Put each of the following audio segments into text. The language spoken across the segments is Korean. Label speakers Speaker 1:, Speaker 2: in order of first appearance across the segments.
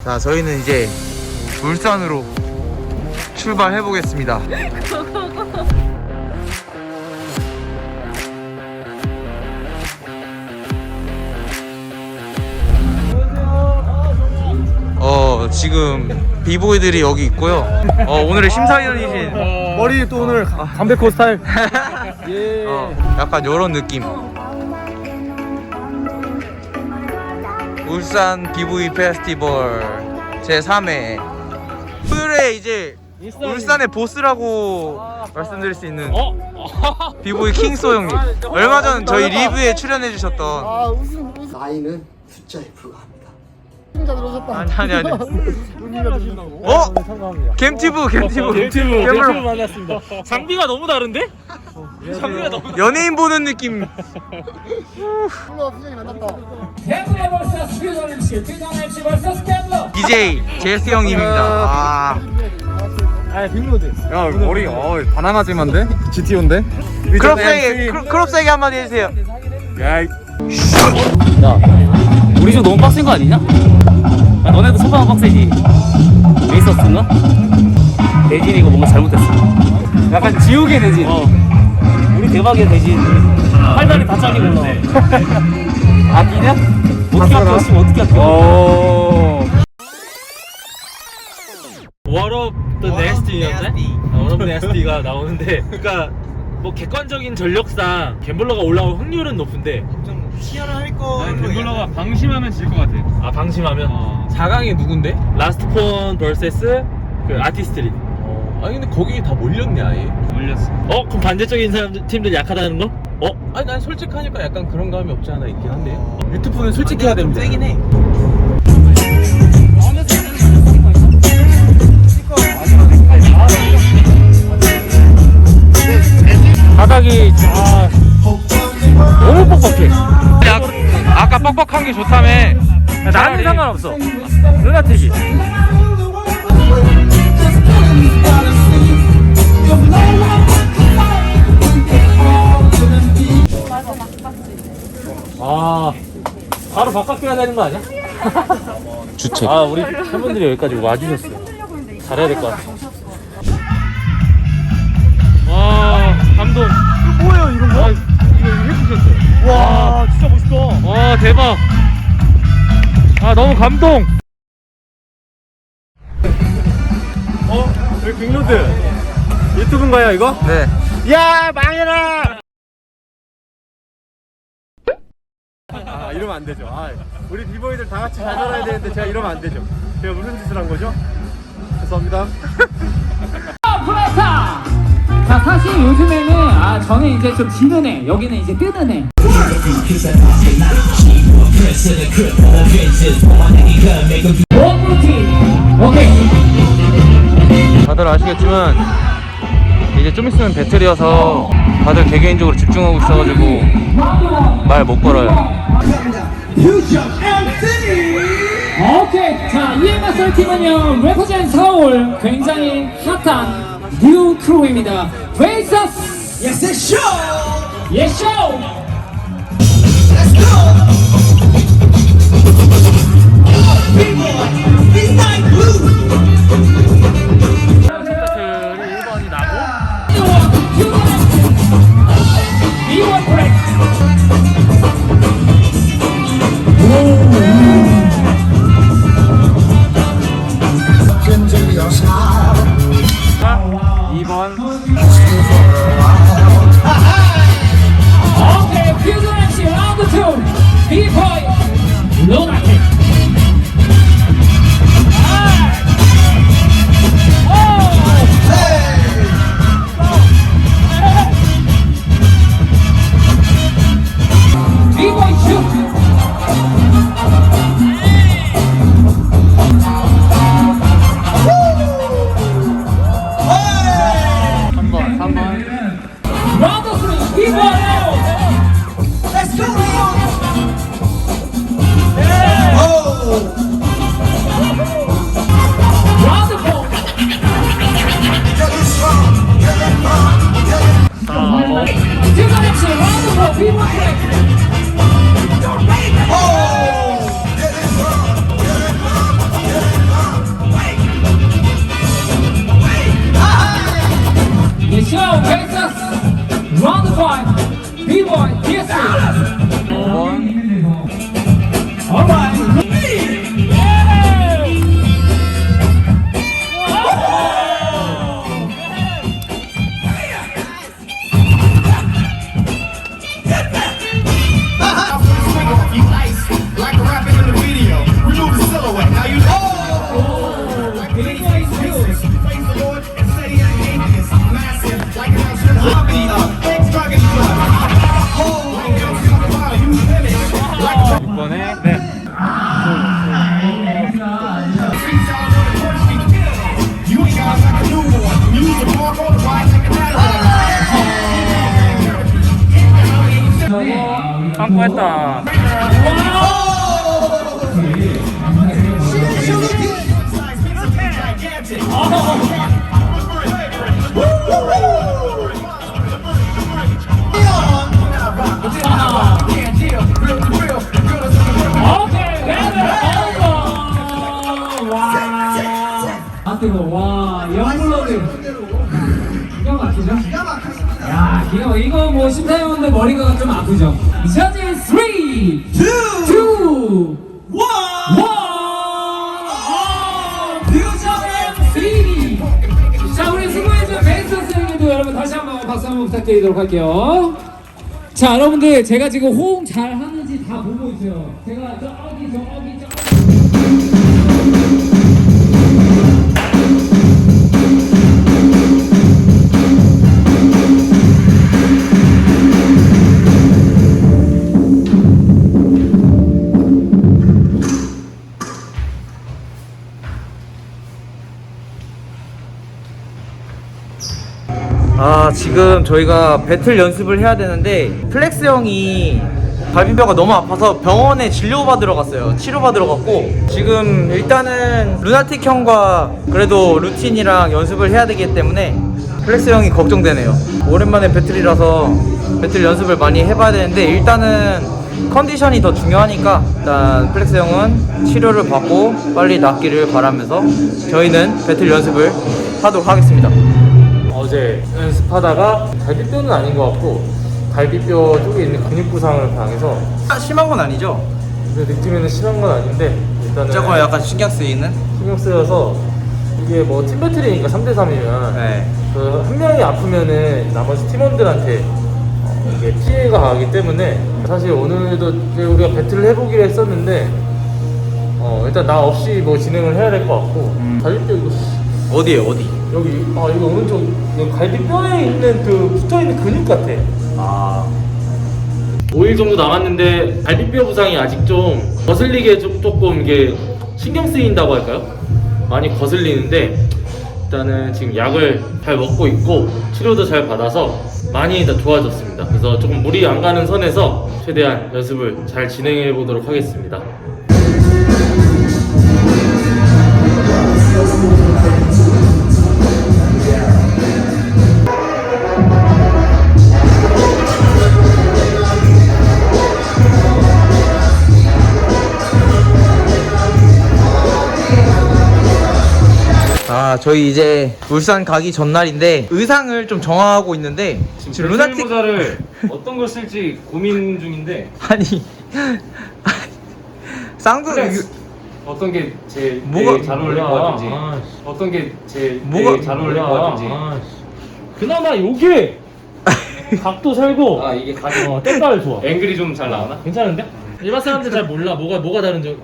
Speaker 1: 자, 저희는 이제 울산으로 출발해 보겠습니다. 지금 비보이들이 여기 있고요. 오늘의 심사위원이신
Speaker 2: 머리 또 오늘 담백호 스타일. 예.
Speaker 1: 약간 요런 느낌. 울산 비보이 페스티벌 제3회 토요일에 이제 울산의 보스라고 말씀드릴 수 있는 비보이 킹소 형님, 얼마 전 저희 리뷰에 출연해 주셨던.
Speaker 3: 나이는 숫자에 불과합니다.
Speaker 2: 승자 들어오셨다.
Speaker 1: 아니 gemTV
Speaker 2: gemTV 만났습니다. 장비가 너무 다른데? 장비가 너무
Speaker 1: 연예인 보는 느낌.
Speaker 2: 플로어 표정이 만났다.
Speaker 1: DJ 제스 형님입니다.
Speaker 2: 빅로드.
Speaker 4: 야 머리 바나나지만데? GTO인데?
Speaker 1: 크롭 세게 한마디 해주세요.
Speaker 4: 야
Speaker 5: 우리 좀 너무 빡센 거 아니냐? 너네도 소방은 빡세지? 레이서스인가? 대진이 이거 뭔가 잘못했어. 약간 지옥의 대진. 우리 대박의 대진. 팔다리 다 잘리고 올라. 아끼냐? 어떻게 아껴? 어떻게 아껴?
Speaker 2: What of the Nasty였네? What of the Nasty가 나오는데, 그러니까 뭐 객관적인 전력상 갬블러가 올라올 확률은 높은데
Speaker 1: 시연을 할 거.
Speaker 4: 갬블러가 방심하면 질 것 같아.
Speaker 2: 아 방심하면
Speaker 4: 4강이 누군데?
Speaker 2: 라스트폰 vs 그 아티스트리.
Speaker 4: 아니 근데 거기 다 몰렸네 아예. 몰렸어.
Speaker 2: 그럼 반대적인 팀들 약하다는 거?
Speaker 4: 아니 난 솔직하니까 약간 그런 감이 없지 않아 있긴 한데. 유튜브는 솔직해야 됩니다.
Speaker 1: 세긴 해.
Speaker 2: 바닥이 너무 뻑뻑해.
Speaker 4: 아까 뻑뻑한 게 좋다며.
Speaker 2: 나는 상관없어. 루나틱이. 바로 바깥 껴야 되는 거 아니야?
Speaker 4: 주책.
Speaker 2: 우리 팬분들이 여기까지 와주셨어요. 잘해야 될 것 같아. 와, 감동. 이거 뭐예요, 이건 뭐? 이거 해주셨어요. 와, 진짜 멋있다. 와, 대박. 너무 감동. 여기 빅로드. 유튜브인가요, 이거?
Speaker 1: 네.
Speaker 2: 야, 망해라!
Speaker 4: 이러면 안 되죠. 우리 비보이들 다 같이 잘 살아야 되는데 제가 이러면 안 되죠. 제가 무슨 짓을 한 거죠? 죄송합니다.
Speaker 5: 프라타! 자, 사실 요즘에는 저는 이제 좀 지는 애, 여기는 이제 뜨는 애. 원루틴! 오케이.
Speaker 1: 다들 아시겠지만 이제 좀 있으면 배틀이어서 다들 개개인적으로 집중하고 있어가지고 말 못 걸어요.
Speaker 5: 오케이. 자, EMS 팀은요, 레퍼젠 서울 굉장히 핫한 뉴 크루입니다. 브레이서스!
Speaker 3: Yes, it's show.
Speaker 5: 예쇼!
Speaker 3: Let's go. B-boy, it's night blue.
Speaker 2: 배틀이 1번이 나고.
Speaker 5: 이원 브레이크!
Speaker 3: Into your smile.
Speaker 4: 2번.
Speaker 5: 오케이, 퓨전 MC 라운드 2 비보이 루나틱. 비보이 슈.
Speaker 2: 참고 했다.
Speaker 6: 와, 영블러드. 기가 막히죠? 야, 기가 막 이거 뭐 심사위원들 머리가 좀 아프죠? 저지 3, 2, 1. 퓨전 MC. 자, 우리 수고해준 베이스 선생님도 여러분 다시 한번 박수 한번 부탁드리도록 할게요. 자, 여러분들 제가 지금 호응 잘 하는지 다 보고 있어요. 제가 저기.
Speaker 1: 아, 지금 저희가 배틀 연습을 해야 되는데 플렉스 형이 갈비뼈가 너무 아파서 병원에 진료받으러 갔어요. 치료받으러 갔고, 지금 일단은 루나틱 형과 그래도 루틴이랑 연습을 해야 되기 때문에 플렉스 형이 걱정되네요. 오랜만에 배틀이라서 배틀 연습을 많이 해봐야 되는데, 일단은 컨디션이 더 중요하니까 일단 플렉스 형은 치료를 받고 빨리 낫기를 바라면서 저희는 배틀 연습을 하도록 하겠습니다.
Speaker 2: 어제 연습하다가 갈비뼈는 아닌 것 같고 갈비뼈 쪽에 있는 근육 부상을 당해서
Speaker 1: 심한 건 아니죠?
Speaker 2: 근데 느낌에는 심한 건 아닌데 일단은
Speaker 1: 조금 약간 신경 쓰이는?
Speaker 2: 신경 쓰여서 이게 뭐 팀 배틀이니까 3대3이면
Speaker 1: 네.
Speaker 2: 그 한 명이 아프면은 나머지 팀원들한테 이게 피해가 가기 때문에 사실 오늘도 이제 우리가 배틀을 해보기로 했었는데 일단 나 없이 뭐 진행을 해야 될 것 같고 갈비뼈 이거
Speaker 1: 어디에요? 어디?
Speaker 2: 여기 이거 오른쪽 여기 갈비뼈에 있는 그 붙어있는 근육 같아.
Speaker 1: 아,
Speaker 2: 5일 정도 남았는데 갈비뼈 부상이 아직 좀 거슬리게 조금 이게 신경 쓰인다고 할까요? 많이 거슬리는데 일단은 지금 약을 잘 먹고 있고 치료도 잘 받아서 많이 다 좋아졌습니다. 그래서 조금 무리 안 가는 선에서 최대한 연습을 잘 진행해 보도록 하겠습니다.
Speaker 1: 아, 저희 이제 울산 가기 전날인데 의상을 좀 정하고 있는데 지금 루나틱
Speaker 2: 모자를 어떤 걸 쓸지 고민 중인데
Speaker 1: 아니 쌍둥이
Speaker 2: 플렉스. 어떤 게 제일
Speaker 1: 뭐가-
Speaker 2: 잘 어울릴 것 같은지 어떤 게 제일
Speaker 1: 뭐가-
Speaker 2: 잘 어울릴 것 같은지 그나마 요게 각도 살고
Speaker 5: 이게 각이
Speaker 2: 때깔 좋아 앵글이 좀 잘 나오나? 괜찮은데? 일반 사람들 잘 몰라 뭐가 다른지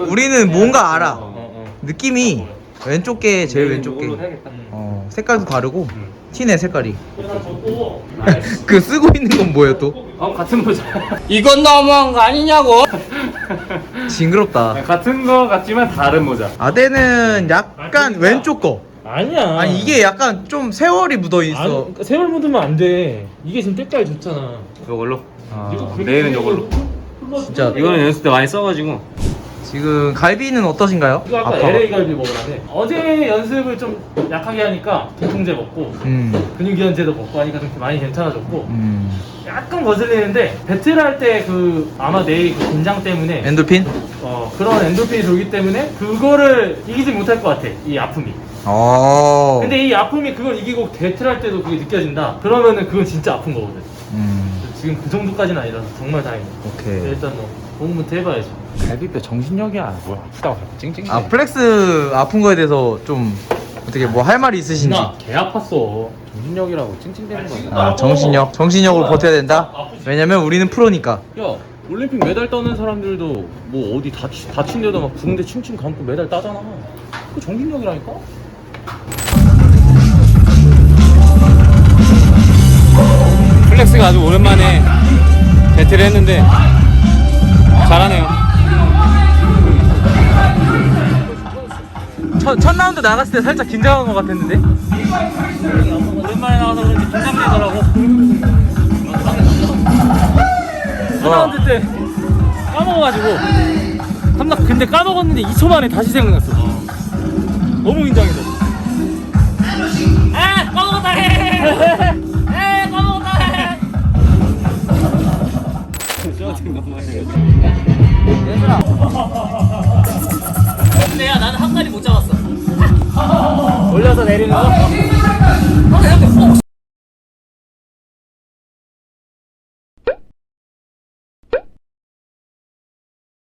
Speaker 1: 우리는 뭔가 알아. 느낌이 왼쪽 게 제일 왼쪽 게 색깔도 다르고 티네 색깔이. 그 쓰고 있는 건 뭐예요 또?
Speaker 2: 같은 모자
Speaker 5: 이건 너무한 거 아니냐고.
Speaker 1: 징그럽다.
Speaker 2: 같은 거 같지만 다른 모자
Speaker 1: 아대는 약간 왼쪽 거.
Speaker 2: 아니야
Speaker 1: 아니 이게 약간 좀 세월이 묻어 있어.
Speaker 2: 세월 묻으면 안돼 이게 지금 때깔 좋잖아
Speaker 5: 이걸로.
Speaker 1: 아,
Speaker 5: 내일은 이걸로.
Speaker 1: 진짜
Speaker 5: 이거는 연습 때 많이 써가지고.
Speaker 1: 지금 갈비는 어떠신가요?
Speaker 2: 이거 아까 LA 갈비 먹으라네. 어제 연습을 좀 약하게 하니까 진통제 먹고 근육이완제도 먹고 하니까 좀 많이 괜찮아졌고 약간 거슬리는데 배틀할 때 그 아마 내일 그 긴장 때문에
Speaker 1: 엔도핀?
Speaker 2: 그런 엔도핀이 돌기 때문에 그거를 이기지 못할 것 같아 이 아픔이. 근데 이 아픔이 그걸 이기고 배틀할 때도 그게 느껴진다. 그러면은 그건 진짜 아픈 거거든. 지금 그 정도까지는 아니라서 정말 다행이야.
Speaker 1: 오케이.
Speaker 2: 일단 뭐 공부부터 해봐야지.
Speaker 5: 갈비뼈 정신력이야. 뭐 아프다고 찡찡.
Speaker 1: 아, 플렉스 아픈 거에 대해서 좀 어떻게 뭐 할 말이 있으신지.
Speaker 2: 개 아팠어.
Speaker 5: 정신력이라고 찡찡대는 거야.
Speaker 1: 아, 정신력으로 버텨야 된다. 왜냐면 우리는 프로니까.
Speaker 2: 야 올림픽 메달 따는 사람들도 뭐 어디 다친 데도 막 붕대 칭칭 감고 메달 따잖아. 그 정신력이라니까?
Speaker 5: 플렉스가 아주 오랜만에 배틀을 했는데 잘하네요.
Speaker 1: 첫 라운드 나갔을 때 살짝 긴장한 것 같았는데.
Speaker 2: 오랜만에 나와서 그런지 긴장되더라고.
Speaker 5: 4라운드 때 까먹어가지고 근데 까먹었는데 2초 만에 다시 생각났어. 너무 긴장했어.